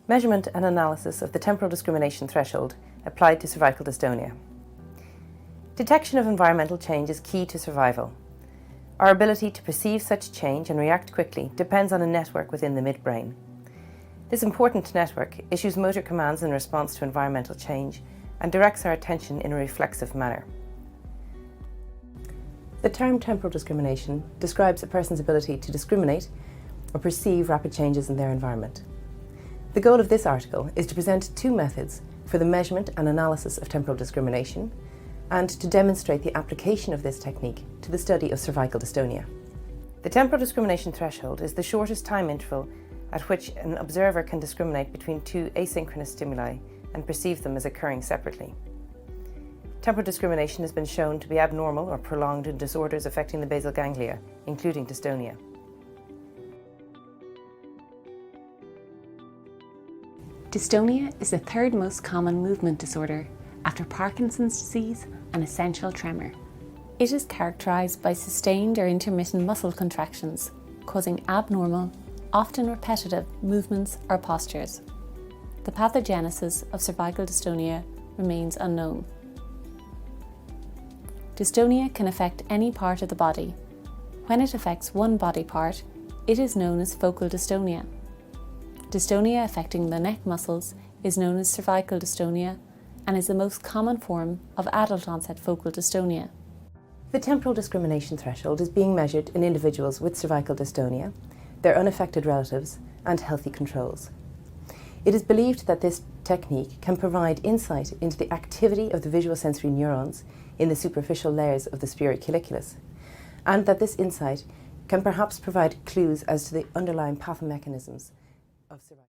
Measurement and analysis of the temporal discrimination threshold applied to cervical dystonia. Detection of environmental change is key to survival. Our ability to perceive such change and react quickly depends on a network within the midbrain. This important network issues motor commands in response to environmental change and directs our attention in a reflexive manner. The term temporal discrimination describes a person's ability to discriminate or perceive rapid changes in their environment. The goal of this article is to present two methods for the measurement and analysis of temporal discrimination and to demonstrate the application of this technique to the study of cervical dystonia. The temporal discrimination threshold is the shortest time interval at which an observer can discriminate between two asynchronous stimuli and perceive them as occurring separately. Temporal discrimination has been shown to be abnormal or prolonged in disorders affecting the basal ganglia, including dystonia. Dystonia is the third most common movement disorder after Parkinson's disease and essential tremor. It is characterised by sustained or intermittent muscle contractions, causing abnormal, often repetitive movements or postures. The pathogenesis of cervical dystonia remains unknown. Dystonia can affect any part of the body. When it affects one body part, it is known as focal dystonia. Dystonia affecting the neck muscles is known as cervical dystonia and is the most common form of adult-onset focal dystonia. The temporal discrimination threshold is being measured in individuals with cervical dystonia, their unaffected relatives, and healthy controls. It is believed that this technique can provide insight into the activity of the visual sensory neurons in the superficial layers of the superior colliculus, and that this insight can perhaps provide clues as to the underlying pathomechanisms of cervical